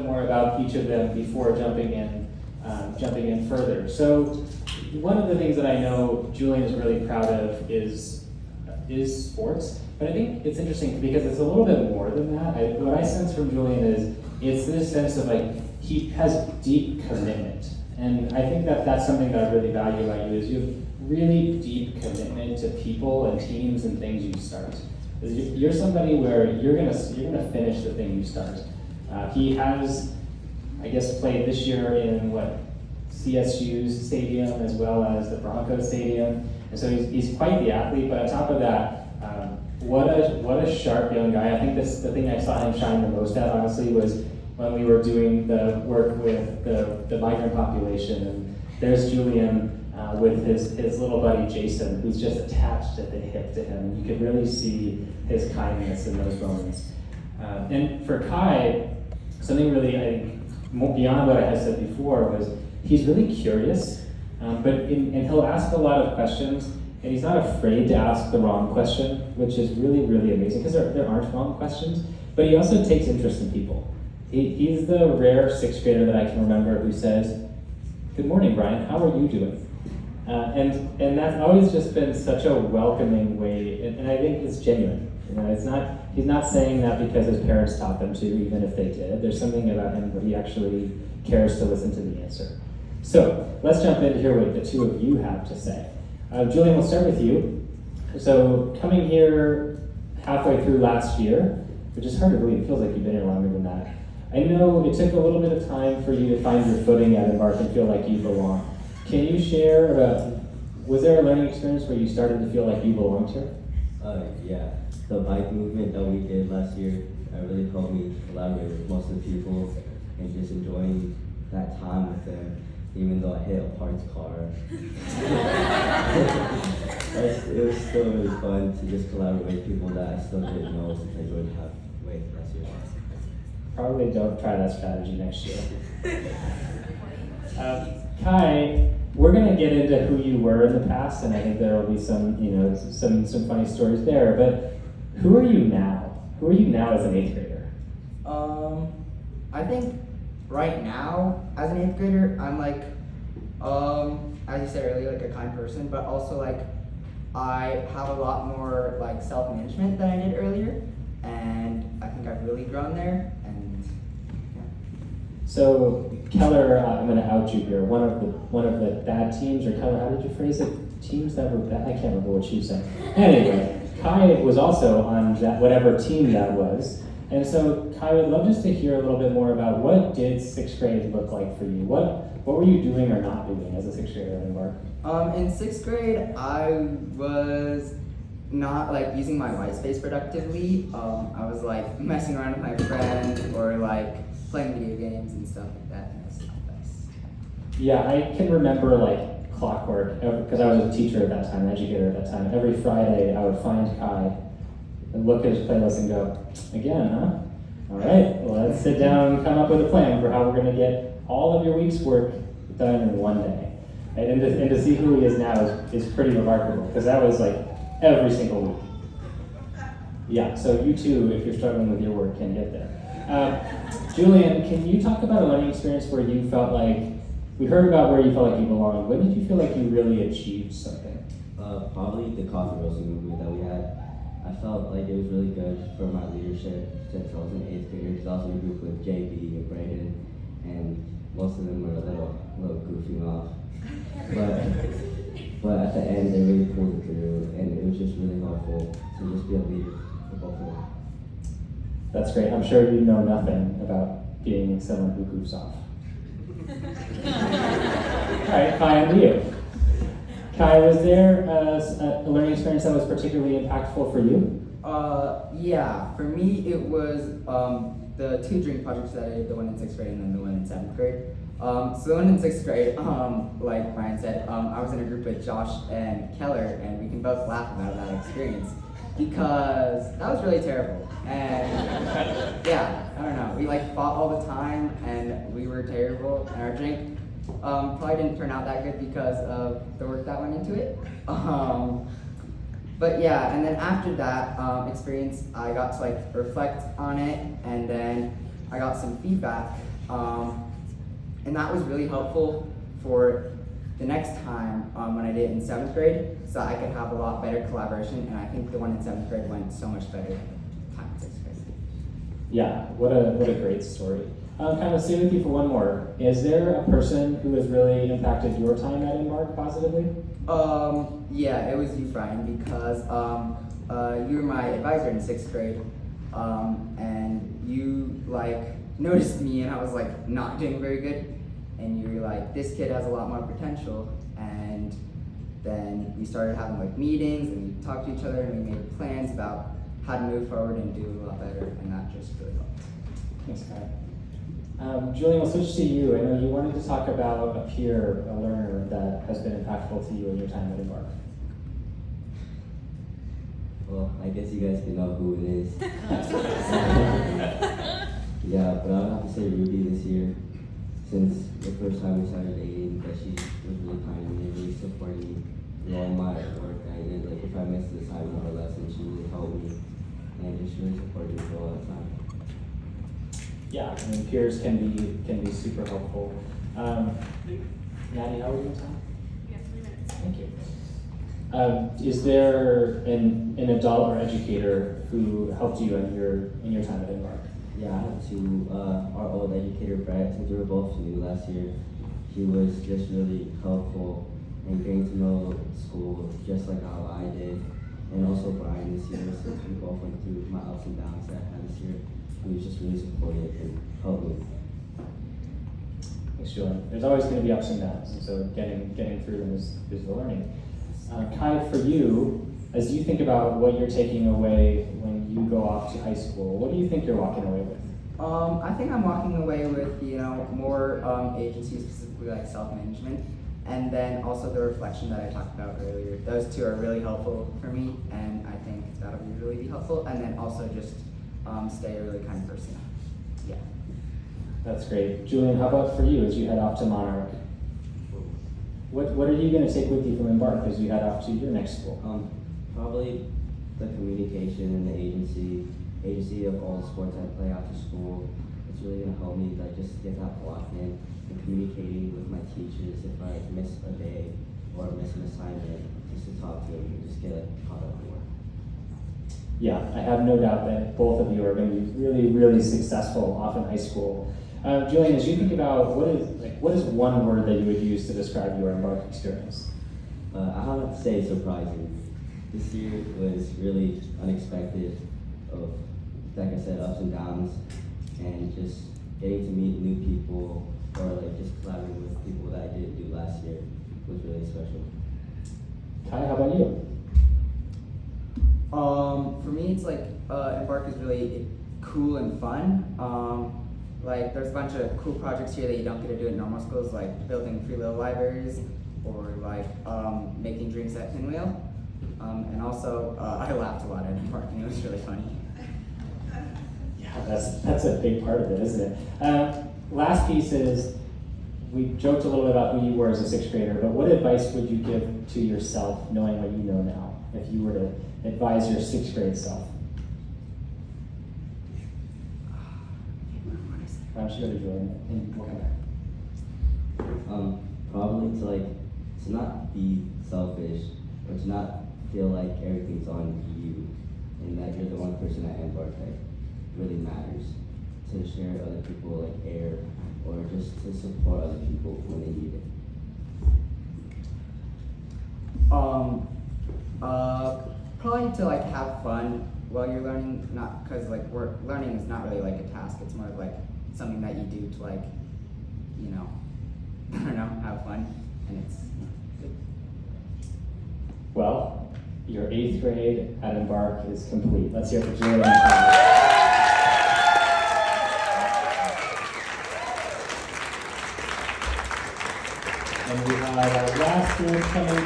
more about each of them before jumping in further. So one of the things that I know Julian is really proud of is sports, but I think it's interesting because it's a little bit more than that. What I sense from Julian is it's this sense of like he has deep commitment, and I think that that's something that I really value about you is you have really deep commitment to people and teams and things you start. You're somebody where you're gonna finish the thing you start. He has, I guess, played this year in CSU's stadium as well as the Broncos stadium, and so he's quite the athlete. But on top of that, what a sharp young guy. I think the thing I saw him shine the most at, honestly, was when we were doing the work with the migrant population, and there's Julian with his little buddy Jason, who's just attached at the hip to him. You could really see his kindness in those moments. And for Kai, something really, I think, beyond what I had said before, was he's really curious, and he'll ask a lot of questions, and he's not afraid to ask the wrong question, which is really, really amazing, because there aren't wrong questions, but he also takes interest in people. He's the rare sixth grader that I can remember who says, "Good morning, Brian, how are you doing?" And that's always just been such a welcoming way, and I think it's genuine. He's not saying that because his parents taught them to, even if they did. There's something about him where he actually cares to listen to the answer. So let's jump in to hear what the two of you have to say. Julian, we'll start with you. So coming here halfway through last year, which is hard to believe, it feels like you've been here longer than that. I know it took a little bit of time for you to find your footing at Embark and feel like you belong. Can you share about, was there a learning experience where you started to feel like you belonged here? Yeah, the bike movement that we did last year really helped me collaborate with most of the people and just enjoying that time with them, even though I hit a parked car. It was still really fun to just collaborate with people that I still didn't know since I joined halfway last year. Probably don't try that strategy next year. Kai, we're going to get into who you were in the past, and I think there will be some funny stories there. But who are you now? Who are you now as an eighth grader? I think right now, as an eighth grader, I'm like, as you said earlier, like a kind person, but also like I have a lot more like self-management than I did earlier, and I think I've really grown there. And yeah. So Keller, I'm going to out you here. One of the bad teams, or Keller, how did you phrase it? Teams that were bad. I can't remember what you said. Anyway, Kai was also on that whatever team that was, and so Kai, would love just to hear a little bit more about what did sixth grade look like for you. What were you doing or not doing as a sixth grader at Embark? In sixth grade, I was not like using my white space productively. I was like messing around with my friends or like playing video games and stuff like that. And that's not best. Yeah, I can remember like clockwork, because I was a teacher at that time, an educator at that time. Every Friday I would find Kai and look at his playlist and go, again, huh? All right, well, let's sit down and come up with a plan for how we're gonna get all of your week's work done in one day. And to see who he is now is pretty remarkable, because that was like every single week. Yeah, so you too, if you're struggling with your work, can get there. Julian, can you talk about a learning experience where you felt like, we heard about where you felt like you belonged. When did you feel like you really achieved something? Probably the coffee roasting movement that we had. I felt like it was really good for my leadership since I was an eighth grader, because I was in a group with JB and Brayden, and most of them were a little goofing off. But at the end, they really pulled it through, and it was just really helpful to just be a leader for both of them. That's great. I'm sure you know nothing about being someone who goofs off. All right, Kai, on to you. Kai, was there a learning experience that was particularly impactful for you? Yeah, for me it was the two drink projects that I did, the one in sixth grade and then the one in seventh grade. So the one in sixth grade, like Brian said, I was in a group with Josh and Keller, and we can both laugh about that experience because that was really terrible. And yeah, I don't know, we like fought all the time and we were terrible, and our drink probably didn't turn out that good because of the work that went into it. But yeah, and then after that experience, I got to like reflect on it, and then I got some feedback And that was really helpful for the next time when I did it in 7th grade, so I could have a lot better collaboration, and I think the one in 7th grade went so much better than the time in 6th grade. Yeah, what a great story. Kind of stay with you for one more. Is there a person who has really impacted your time at Embark positively? Yeah, it was you, Brian, because you were my advisor in 6th grade, and you like noticed me, and I was like not doing very good, and you were like, this kid has a lot more potential, and then we started having like meetings, and we talked to each other, and we made plans about how to move forward and do a lot better, and that just really helped. Thanks, Kai. Julian, we'll switch to you. I know you wanted to talk about a peer, a learner that has been impactful to you in your time at Embark. Well, I guess you guys can know who it is. Yeah, but I would have to say Ruby this year, since the first time we started dating, that she was really kind to me, really supporting me through all my work I did. Like if I missed the assignment or lesson, she really helped me and just really supported me for all that time. Yeah, I mean, peers can be super helpful. Maddie, how are you doing, Tom? We have 3 minutes. Thank you. Is there an adult or educator who helped you in your time at Embark? Yeah, I had two. Our old educator, Brett, since we were both new last year, he was just really helpful and getting to know school just like how I did. And also Brian this year, since we both went through my ups and downs that I had this year. He was just really supportive and helped me. Thanks, Julian. There's always going to be ups and downs, and so getting through them is the learning. Kai, for you, as you think about what you're taking away when you go off to high school, what do you think you're walking away with? I think I'm walking away with more agency, specifically like self-management, and then also the reflection that I talked about earlier. Those two are really helpful for me, and I think that'll really be helpful. And then also just stay a really kind person. Yeah. That's great. Julian, how about for you as you head off to Monarch? What are you going to take with you from Embark as you head off to your next school? Probably the communication and the agency of all the sports I play after school. It's really going to help me like just get that block in and communicating with my teachers if I miss a day or miss an assignment, just to talk to them and just get caught up more. Yeah, I have no doubt that both of you are going to be really, really successful off in high school. Julian, as you think about what is one word that you would use to describe your Embark experience? I have to say surprising. This year was really unexpected of, like I said, ups and downs, and just getting to meet new people or like just collaborating with people that I didn't do last year was really special. Kai, how about you? For me, it's like Embark is really cool and fun. Like there's a bunch of cool projects here that you don't get to do in normal schools, like building free little libraries or like making drinks at Pinwheel. And also, I laughed a lot at Embark, and it was really funny. Yeah, that's a big part of it, isn't it? Last piece is, we joked a little bit about who you were as a 6th grader, but what advice would you give to yourself, knowing what you know now, if you were to advise your 6th grade self? Why don't you go to Julian and we'll come back. Probably to not be selfish or to not feel like everything's on you and that you're the one person at Embark that really matters. To share other people like air or just to support other people when they need it. Probably to like have fun while you're learning, not because like learning is not really like a task. It's more of like something that you do to like, I don't know, have fun, and it's good. Well, your 8th grade at Embark is complete. Let's hear it for Julian and Kai. And we have our last group coming